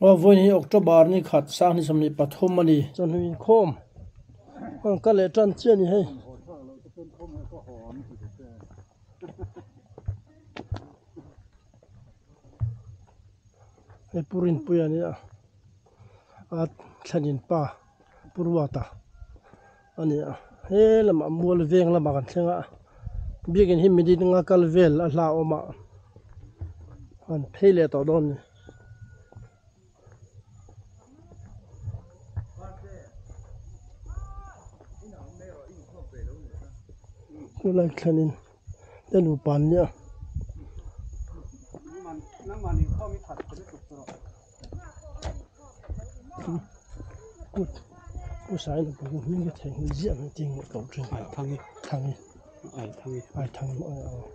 Ở với này October này khát sang thì sớm này bắt hôm mà đi cho nên khom cái lệ trăn chia này hay hay purin puya này à thành pa purwata anh à hay là mà mua le veng là mà cái thằng à biết cái hình mình đi ngang cái vel là lao mà anh thấy lệ tao đón tôi lại thành tên u pan nhá不晒了，不过那个天气热，真够真。哎，烫的，烫的，哎，烫的，哎，烫的，哎哦。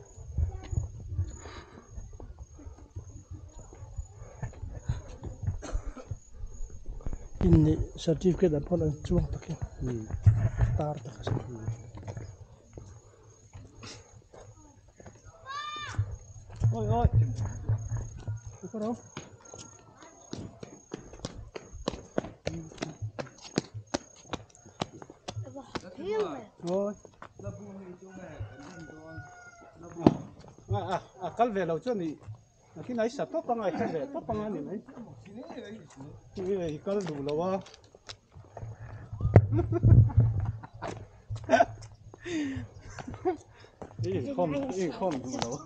ini certificate apa dan cuang tak ya? Tar tak sih. Oi oi. Apa dah? Oi. Kal về lâu chưa nhỉ? Khi nãy sắp tốt bằng ai kal về tốt bằng anh này. Cái kal đủ lâu à? Ini không đủ lâu.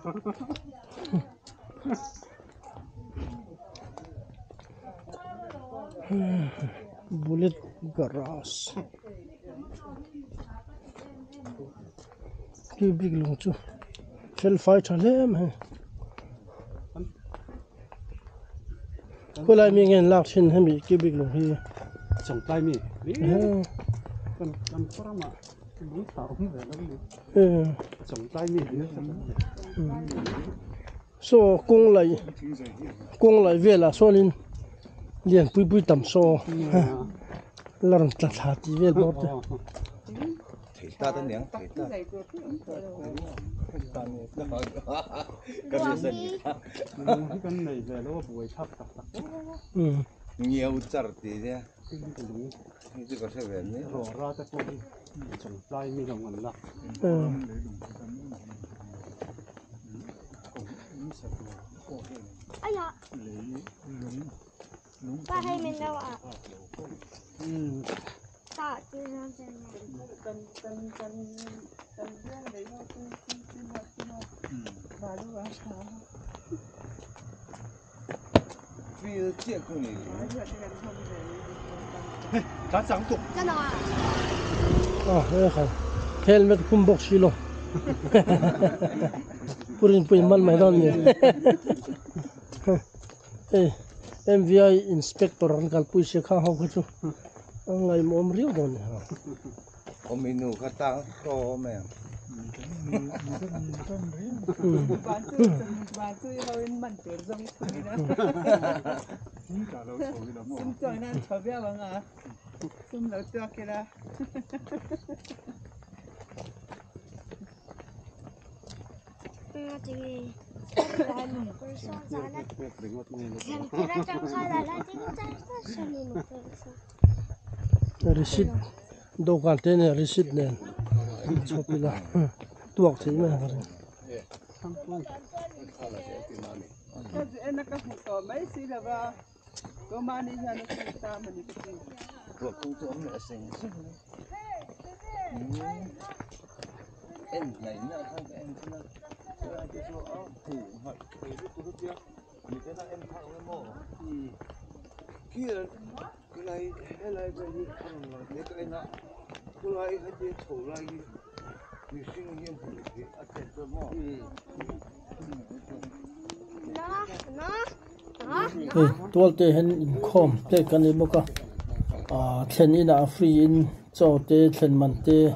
Bullet garage. Cái big luôn chứ. Shell fight chale mà. Cô lại mình nghe lạc trên hay bị cái big luôn hi. Trồng tay mi. Cần có mà. Muốn thảo không về đâu. Trồng tay mi. So cung lại về là so lên liền bụi tầm so. Làm chặt thì về bớt. Ta tên nhang, ta. Cái này về nó bùi thấp. Nhiều chặt thì nha. Chứ có thể về nhé. Rổ ra cho tôi trồng tay mi đồng ngần lạc. Ai dạ. Ba hay mình đâu ạ? Tạ chứ sao thế này? Cần đấy nó và lúc đó sao? Vì chuyện của này. Cá trắng tục. Chân nào ạ? Đây là helmet khum bọc xí luôn. Purin puin man mai don ni. MVI inspector an kal pui se kha ho chu. Ngai mom riu don. Ông menu khát ta to mẹ. Bà tôi hơi mặn tuổi giống thôi đó. Xin chào anh chào biết bằng à. Xin lỗi cho kia ra. Receipt dokan te ne receipt ne chopila tuak thi ma Em nó có một tổ mấy xí là vào. Có mà đi ra nó không ta mà đi cái gì. Của công chúa mẹ sinh. Em này nó không em chứ nó cái số thủ hoặc cái rút kia thì cái đó em thao cái mỏ kia cái này về đi không là cái nó cái này hay đi thủ lại mình sinh nghiệm cái ăn cái mỏ tual te hen khom te kan ni boka thlen ina free in cho te thlen man te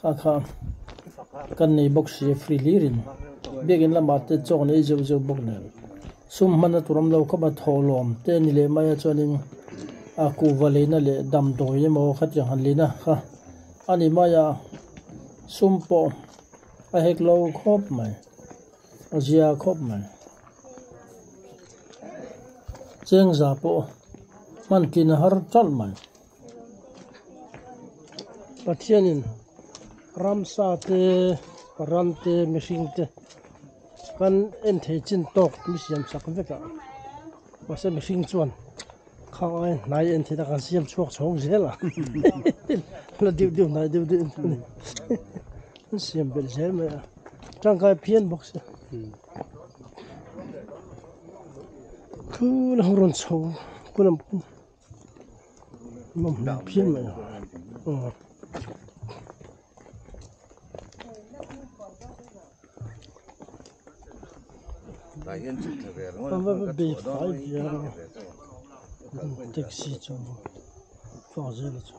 kha kan nei box si free lirin begin lama te chong nei zo bok ne sum man turam lo kha ba tholom te ni le maya chonin aku vale na le dam do ye mo khat yang han lina kha ani maya sum po a hek lo khop mai azia khop mai cheng za po man tin har chal man pathianin ramsa te ram te mishing te kan en thei chin tok mi siam sak veka masa mishing chuan khai nai en thei da kan siam chuak chhong zela la diu nai diu siam bel zel me tang kai phian box cứ là hồn sầu cứ làm mầm phiên mà đại hiện chụp về đúng không không? phải bị phải gì taxi cho phao dễ là cho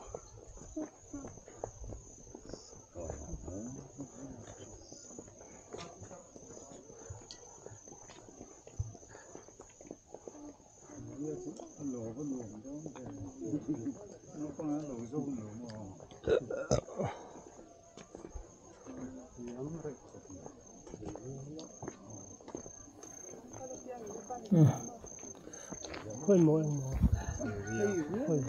hơi mỏi hơi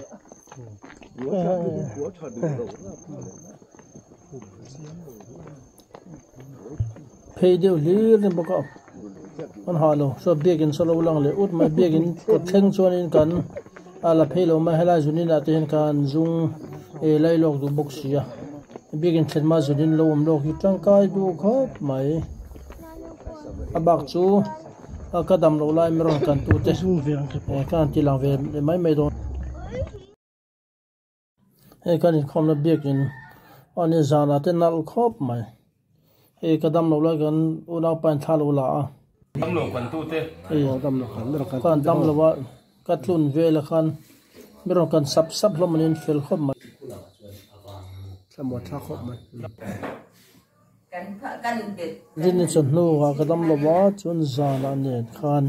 phê điều lý lên bọc ốc con họ lo so biegin so lo lang le ut mai biegin ko theng chuan in kan ala phelo ma hela junin la ten kan zung e lai lok du box ya biegin thlen ma junin lo om lok hi tang kai du khop mai abak chu kadam lo lai mi ron kan tu te kan ti lang ve mai don e kan in khom na biegin ani zana te nal khop mai e kadam lo lai kan una pan thalo la đâm lồng quần tu tê, đâm lồng kan đâm lồng wa cắt lun về là kan mi ron kan sap lo manin fel khop mai samwa tha khop maiกันเด็ด rin chon nu wa kadam lo wa chun zana ne khan